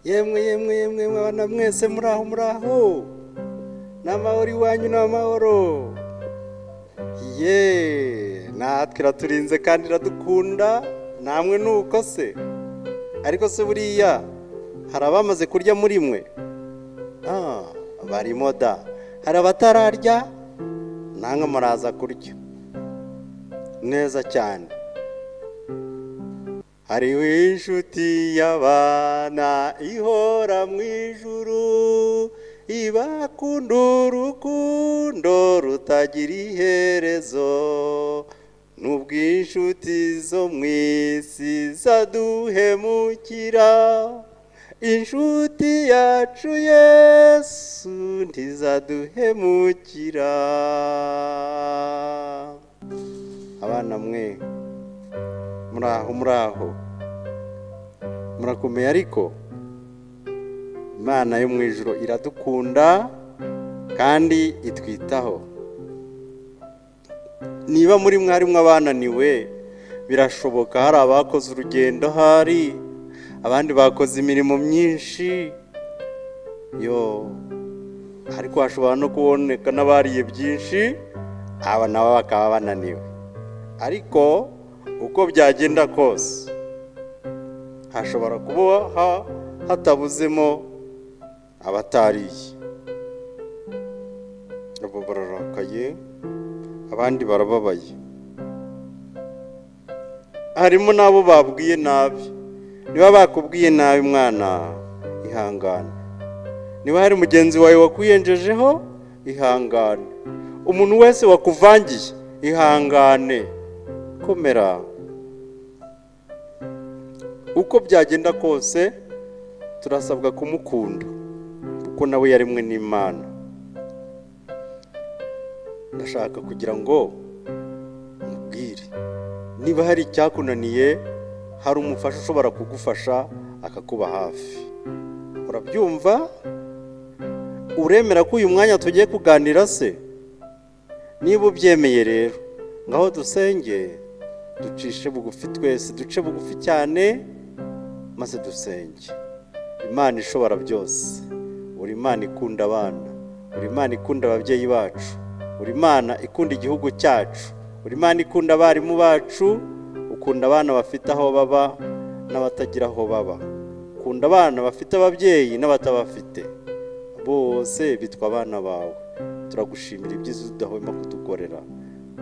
Yemwe abana mwese muraho n'amahoro iwanyu n'amahoro. Natwe iraturinze kandi iradukunda, namwe nuko se. Ariko se buriya hari abamaze kurya muri mwe? Barimo da. Hari abatararya, namwe muraza kurya neza cyane. Hariho inshuti y'abana ihora mu ijuru, ibakunda urukundo rutagira iherezo. Nubwo inshuti zo mu isi zaduhemukira, inshuti yacu Yesu ntizaduhemukira. Abana mwe muraho murakomeye, ariko Imana yo mu ijuru iradukunda kandi itwitaho. Niba muri mwarimwe abananiwe, birashoboka hari abakoze urugendo, hari abandi bakoze imirimo myinshi, ariko hashobora no kuboneka n'abariye byinshi, aba nabo bakaba bananiwe. Ariko uko byagenda kose, hashobora kuba hatabuzemo abatariye. Abo bararakaye, abandi barababaye. Harimo n'abo babwiye nabi. Niba bakubwiye nabi mwana, ihangane. Niba hari mugenzi wawe wakwiyenjejeho, ihangane. Umuntu wese wakuvangiye, ihangane. Komera. Uko byagenda kose, turasabwa kumukunda, kuko nawe yaremwe n'Imana. Ndashaka kugira ngo mubwire, niba hari icyakunaniye, hari umufasha ushobora kugufasha akakuba hafi. Urabyumva? Uremera ko uyu mwanya tugiye kuganira se? Niba ubyemeye rero, ngaho dusenge, ducishe bugufi twese, duce bugufi cyane, maze dusenge. Imana ishobora byose, uri Imana ikunda abana, uri Imana ikunda ababyeyi bacu, uri Imana ikunda igihugu cyacu, uri Imana ikunda abarimu bacu, ukunda abana bafite aho baba n'abatagira aho baba, ukunda abana bafite ababyeyi n'abatabafite, bose bitwa abana bawe. Turagushimira ibyiza udahwema kudukorera.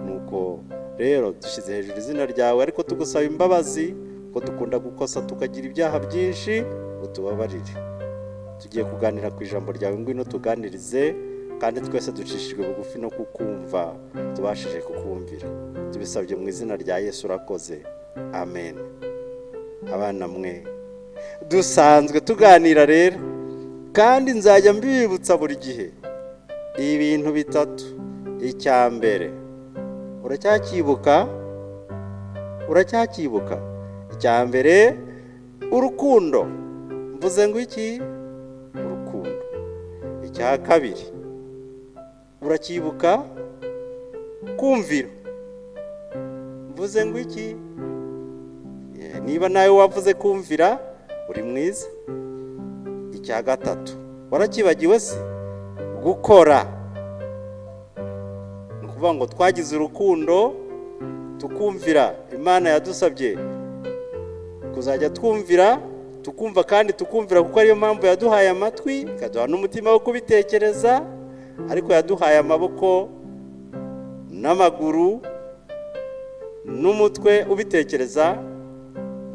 Nuko rero dushyize hejuru izina ryawe, ariko tugusaba imbabazi ko dukunda gukosa tukagira ibyaha byinshi, utubabarire. Tugiye kuganira ku ijambo ryawe, ngwino tuganirize, kandi twese ducishijwe bugufi no kukumva, tubashije kukumvira. Tubisabye mu izina rya Yesu, urakoze. Amen. Abana mwe, dusanzwe tuganira rero, kandi nzajya mbibutsa buri gihe ibintu bitatu. Icya mbere, uracyakibuka? Icya mbere, urukundo. Mvuze ngo iki? Urukundo. Icya kabiri, urakibuka? Kumvira. Mvuze ngo iki? Niba nawe wavuze kumvira, uri mwiza. Icya gatatu, warakibagiwe se? Gukora. Ni ukuvuga ngo twagize urukundo, tukumvira. Imana yadusabye kuzajya twumvira, tukumva kandi tukumvira, kuko ariyo mpamvu yaduhaye amatwi, ikaduha n'umutima wo kubitekereza, ariko yaduhaye amaboko n'amaguru n'umutwe ubitekereza,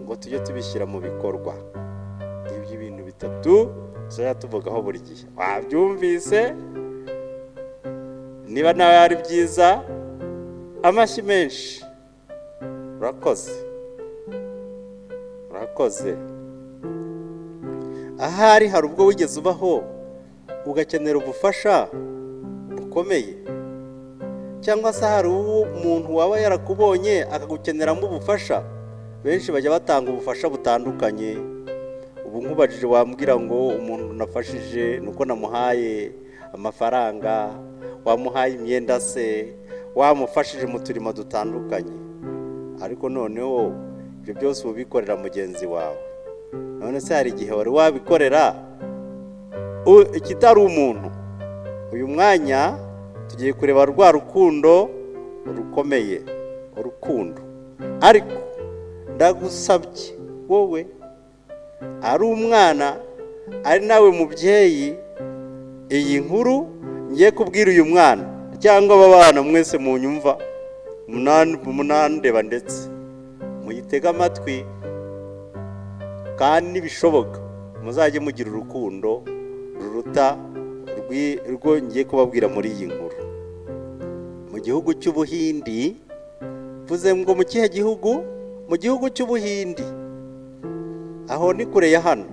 ngo tujye tubishyira mu bikorwa. Ibyo bintu bitatu tuzajya tuvugaho buri gihe. Wabyumvise? Niba nawe ari byiza, amashyi menshi. Urakoze. Ahari hari ubwo wigeze ubaho ugakenera ubufasha bukomeye, cyangwa se hari umuntu waba yarakubonye akagukeneramo ubufasha. Benshi bajya batanga ubufasha butandukanye. Ubu nkubajije wambwira ngo umuntu nafashije nuko namuhaye amafaranga, wamuhaye imyenda se, wamufashije mu turimo dutandukanye. Ariko noneho ibyo byose ubikorera mugenzi wawe. none se hari igihe wari wabikorera ikitari umuntu? Uyu mwanya tugiye kureba rwa rukundo rukomeye, urukundo. Ariko ndagusabye wowe ari umwana ari nawe mubyeyi, iyi nkuru ngiye kubwira uyu mwana cyangwa aba bana mwese munyumva munandeba ndetse muyitega amatwi, kandi nibishoboka muzajye mugira urukundo ruruta rwo ngiye kubabwira muri iyi nkuru. Mu gihugu cy'Ubuhindi, vuze ngo mu kihe gihugu? Mu gihugu cy'Ubuhindi, aho ni kure ya hano,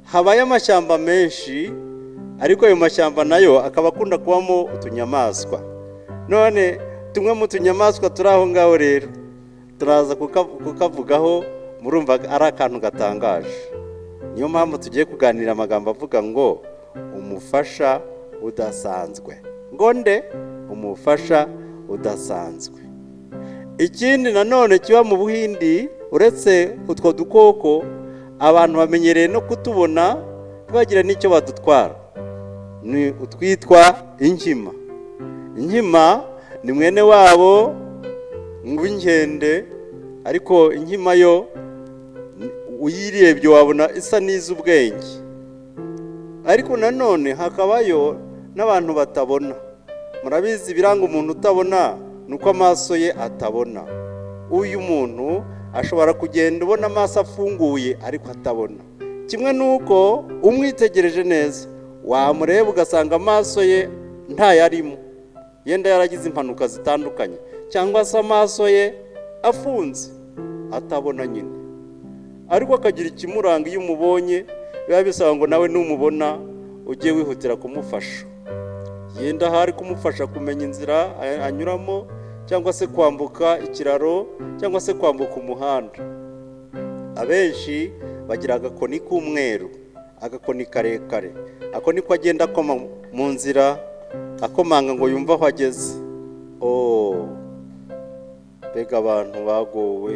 habaye amashyamba menshi, ariko ayo mashyamba nayo akaba akunda kubamo utunyamaswa. None tumwe mu tunyamaswa turi aho ngaho rero turaza kukavugaho, murumva ari akantu gatangaje. Niyo mpamvu tugiye kuganira amagambo avuga ngo umufasha udasanzwe. Ngo nde? Umufasha udasanzwe. Ikindi nanone kiba mu Buhindi, uretse utwo dukoko abantu bamenyereye no kutubona bagira n'icyo badutwara, ni utwitwa inkima. Inkima ni mwene wabo w'inkende, ariko inkima yo uyirebye wabona isa n'iz'ubwenge. Ariko nanone hakabayo n'abantu batabona. Murabizi biranga umuntu utabona nuko amaso ye atabona. Uyu muntu ashobora kugenda ubona amaso afunguye ariko atabona. Kimwe nuko umwitegereje neza wamureba ugasanga amaso ye ntayarimo, yenda yaragize impanuka zitandukanye, cyangwa se amaso ye afunze atabona nyine. Ariko akagira ikimuranga, iyo umubonye biba bisaba ngo nawe numubona ujye wihutira kumufasha. Yenda hari kumufasha kumenya inzira anyuramo, cyangwa se kwambuka ikiraro, cyangwa se kwambuka umuhanda. Abenshi bagira agakoni k'umweru, agakoni karekare. Ako niko agenda akoma mu nzira, akomanga ngo yumva aho ageze. Bega abantu bagowe.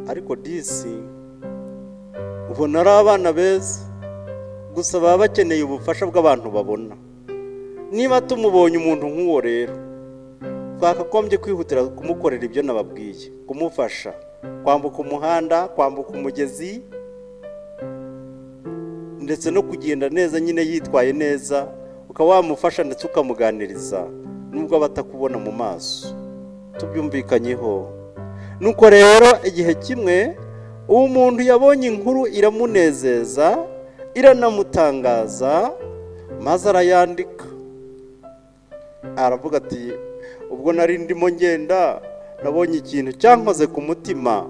Ariko disi ubona ari abana beza, gusa baba bakeneye ubufasha bw'abantu babona. Niba tumubonye umuntu nk'uwo rero, twakagombye kwihutira kumukorera ibyo nababwiye, kumufasha kwambuka umuhanda, kwambuka umugezi, ndetse no kugenda neza nyine yitwaye neza, ukaba wamufasha ndetse ukamuganiriza nubwo batakubona mu maso. Tubyumvikanyeho. Nuko rero igihe kimwe uwo muntu yabonye inkuru iramunezeza, iranamutangaza, maze arayandika. Aravuga ati, ubwo nari ndimo ngenda nabonye ikintu cyankoze ku mutima,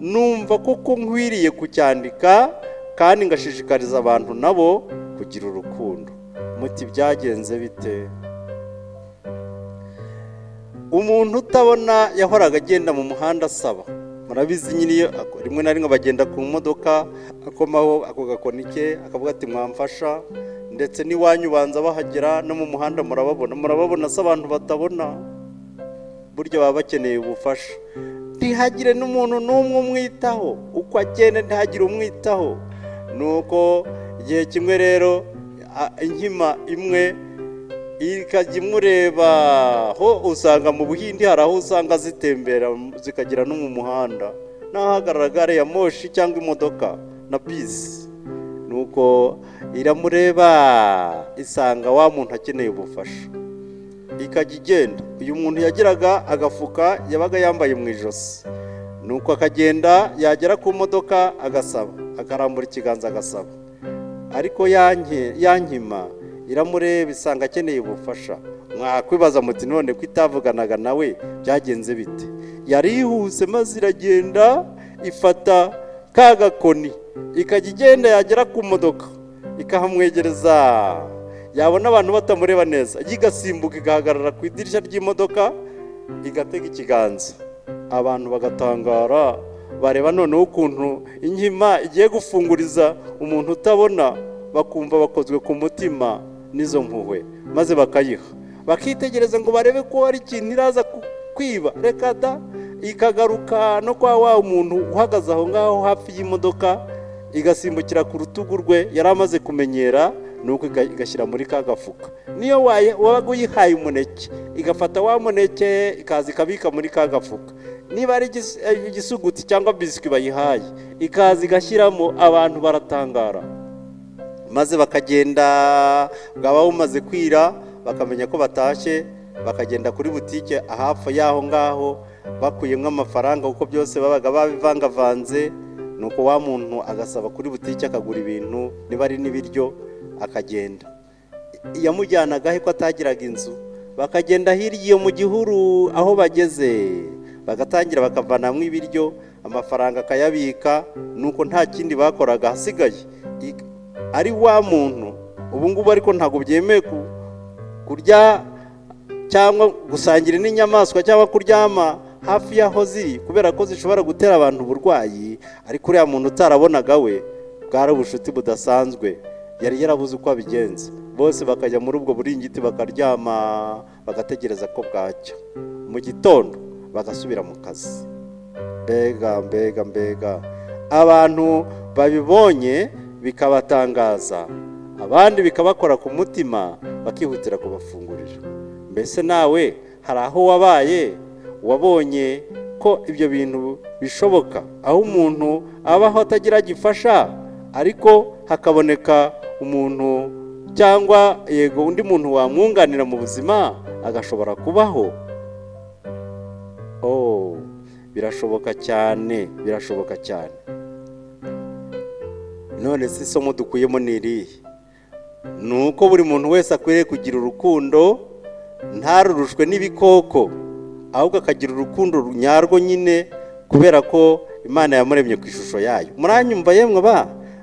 numva koko nkwiriye kucyandika kandi ngashishikariza abantu nabo kugira urukundo. Muti byagenze bite? Umuntu utabona yahoraga agenda mu muhanda asaba. Murabizi nyine rimwe na rimwe bagenda ku modoka, akomaho ako gakoni ke akavuga ati mwamfasha, ndetse n'iwanyu banza bahagera no mu muhanda murababona se abantu batabona, buryo baba bakeneye ubufasha. Ntihagire n'umuntu n'umwe umwitaho, uko agenda ntihagire umwitaho. Nuko igihe kimwe rero inkima imwe ikajya imureba, ho usanga mu Buhindi hari aho usanga zitembera zikagera no mu muhanda, n'ahagarara gare ya moshi cyangwa imodoka na bisi. Nuko iramureba isanga wa muntu akeneye ubufasha, ikajya igenda. Uyu muntu yagiraga agafuka yabaga yambaye mu ijosi, nuko akagenda yagera ku modoka agasaba, akarambura ikiganza agasaba. Ariko yankima iramureba isanga akeneye ubufasha. Mwakwibaza muti none ko itavuganaga nawe byagenze bite? Yarihuse maze iragenda ifata ka gakoni, ikajya igenda yagera ku modoka ikahamwegereza. Yabona abantu batamureba neza, igasimbuka igahagarara ku idirishya ry'imodoka igatega ikiganza. Abantu bagatangara, bareba noneho ukuntu inkima igiye gufunguriza umuntu utabona, bakumva bakozwe ku mutima n'izo mpuhwe, maze bakayiha. Bakitegereza ngo barebe ko hari ikintu iraza kwiba. Reka da, ikagaruka no kwa wa umuntu uhagaze aho ngaho hafi y'imodoka, igasimbukira ku rutugu rwe yari amaze kumenyera, nuko igashyira muri ka gafuka. Niyo wabaga uyihaye umuneke, igafata wa muneke ikaza ikabika muri ka gafuka. Niba ari igisuguti cyangwa biswi bayihaye, ikaza igashyiramo, abantu baratangara. Maze bakagenda, bwaba bumaze kwira bakamenya ko batashye, bakagenda kuri butike ahapfa yaho ngaho bakuyemo amafaranga, kuko byose babaga babivangavanze. Nuko wa muntu agasaba kuri butike akagura ibintu, niba ari n'ibiryo akagenda. Yamujyanagahe ko atagiraga inzu, bakagenda hirya mu gihuru aho bageze, bagatangira bakavanamo ibiryo, amafaranga akayabika. Nuko nta kindi bakoraga, hasigaye ari wa muntu. Ubu ngubu ariko ntabwo byemewe kurya cyangwa gusangira n'inyamaswa cyangwa kuryama hafi y'aho ziri, kubera ko zishobora gutera abantu uburwayi. Ariko uriya muntu utarabonaga we, bwari ubushuti budasanzwe, yari yarabuze uko abigenza. Bose bakajya muri ubwo buringiti bakaryama, bagategereza ko bwacya. Mu gitondo bagasubira mu kazi. Mbega abantu babibonye bikabatangaza, abandi bikabakora ku mutima, bakihutira kubafungurira. Mbese nawe hari aho wabaye wabonye ko ibyo bintu bishoboka, aho umuntu abaho atagira gifasha, ariko hakaboneka umuntu cyangwa yego undi muntu wamwunganira mu buzima agashobora kubaho? Birashoboka cyane. None se isomo dukuyemo ni irihe? Ni uko buri muntu wese akwiriye kugira urukundo, ntarurushwe n'ibikoko, ahubwo akagira urukundo nyarwo nyine, kubera ko Imana yamuremye ku ishusho yayo. Muranyumva yemwe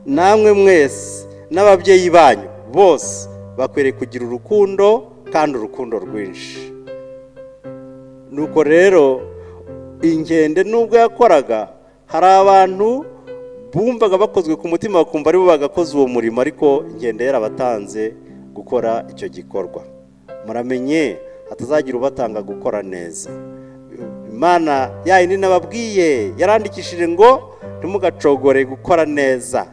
namwe mwese n'ababyeyi banyu bose bakwiriye kugira urukundo, kandi urukundo rwinshi. Nuko rero ingende nubwo yakoraga, hari abantu bumvaga bakozwe ku mutima bakumva ari bo bagakoze uwo murimo, ariko ingende yarabatanze gukora icyo gikorwa. Muramenye hatazagira ubatanga gukora neza. Imana yayindi nababwiye yarandikishije ngo ntimugacogore gukora neza.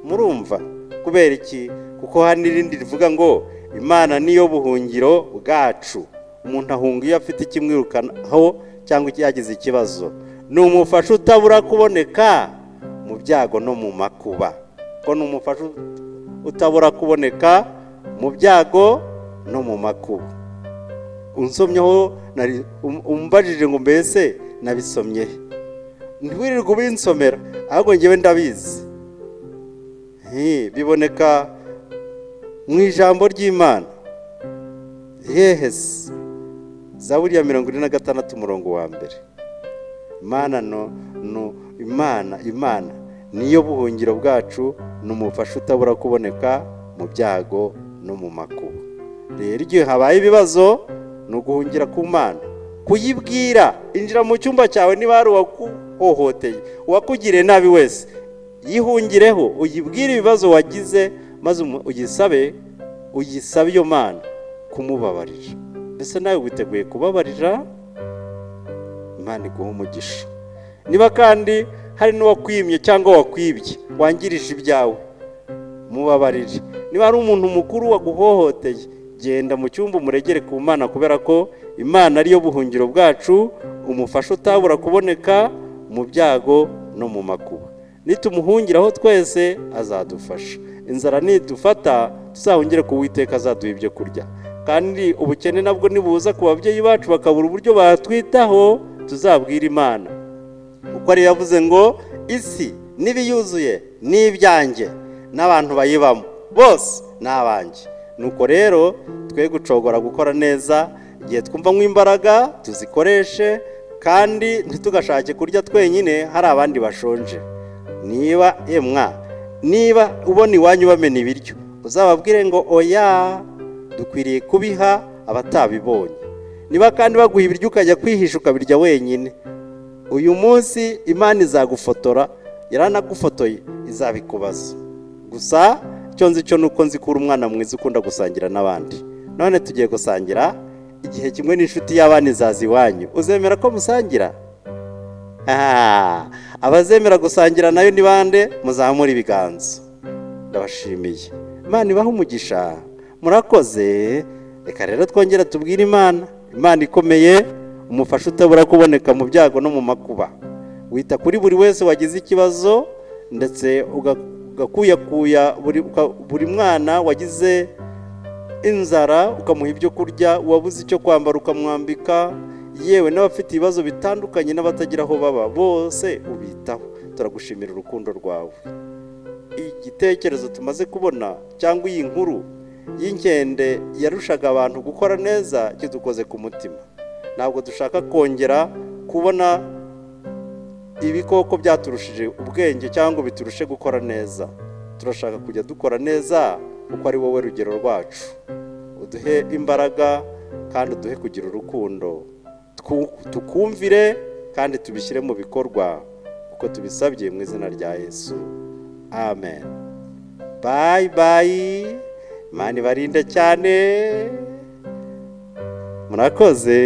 Murumva kubera iki? Kuko hari n'irindi rivuga ngo Imana niyo buhungiro bwacu. Umuntu ahunga iyo afite ikimwirukanaho cyangwa yagize ikibazo. Ni umufasha utabura kuboneka mu byago no mu makuba. Ko ni umufasha utabura kuboneka mu byago no mu makuba. Unsomyeho umbajije ngo mbese nabisomye, ntiwirirwe ubinsomera, ahubwo ngewe ndabizi. Biboneka mu ijambo ry'Imana. Yehese Zaburi ya 46 umurongo wa mbere. Imana niyo buhungiro bwacu, n'umufasha utabura kuboneka mu byago no mu makuba. Rero igihe habaye ibibazo, no guhungira ku Mana, kuyibwira. Injira mu cyumba cyawe, niba hari uwakuhohoteye, uwakugiriye nabi wese, yihungireho, uyibwire ibibazo wagize, maze uyisabe iyo Mana kumubabarira. Mbese nawe witeguye kubabarira? Imana iguha umugisha. Niba kandi hari n'uwakwimye cyangwa wakwibye, wangirije ibyawe, mubabarire. Niba hari umuntu mukuru waguhohoteye, genda mu cyumba umuregere ku Mana, kubera ko Imana ariyo buhungiro bwacu, umufasha utabura kuboneka mu byago no mu makuba. Nitumuhungiraho twese azadufasha. Inzara nidufata tuzahungire ku Uwiteka, azaduha ibyo kurya. Kandi ubukene nabwo nibuza ku babyeyi bacu bakabura uburyo batwitaho, tuzabwira Imana, kuko ari yavuze ngo isi n'ibiyuzuye n'ibyanjye, n'abantu bayibamo bose n'abanjye. Nuko rero twe gucogora gukora neza, igihe twumva nk'imbaraga tuzikoreshe, kandi ntitugashake kurya twenyine, hari abandi bashonje. Niba ubona iwanyu bamena ibiryo, uzababwire ngo oya, dukwiriye kubiha abatabibonye. Niba kandi baguha ibiryo ukajya kwihisha ukabirya wenyine, uyu munsi Imana izagufotora, yaranagufotoye izabikubaza. Gusa icyo nzi cyo nuko nzi ko uri umwana mwiza ukunda gusangira n'abandi. None tugiye gusangira, igihe kimwe n'inshuti y'abana izaza iwanyu, uzemera ko musangira? abazemera gusangira nayo ni bande? Muzamure ibiganza. Ndabashimiye. Imana ibahe umugisha. Murakoze. Reka rero twongera tubwire Imana ikomeye, umufasha utabura kuboneka mu byago no mu makuba. Wita kuri buri wese wagize ikibazo, ndetse ugakuyakuya buri mwana wagize inzara ukamuha ibyo kurya, wabuze icyo kwambara ukamwambika, yewe n'abafite ibibazo bitandukanye n'abatagira aho baba, bose ubitaho. Turagushimira urukundo rwawe. Igitekerezo tumaze kubona cyangwa iyi nkuru y'inkende yarushaga abantu gukora neza kidukoze ku mutima. Ntabwo dushaka kongera kubona ibikoko byaturushije ubwenge cyangwa biturushe gukora neza. Turashaka kujya dukora neza kuko ari wowe rugero rwacu. Uduhe imbaraga kandi uduhe kugira urukundo, tukumvire kandi tubishyire mu bikorwa kuko tubisabye mu izina rya Yesu, amen. Bye bye. Imana ibarinde cyane. Murakoze.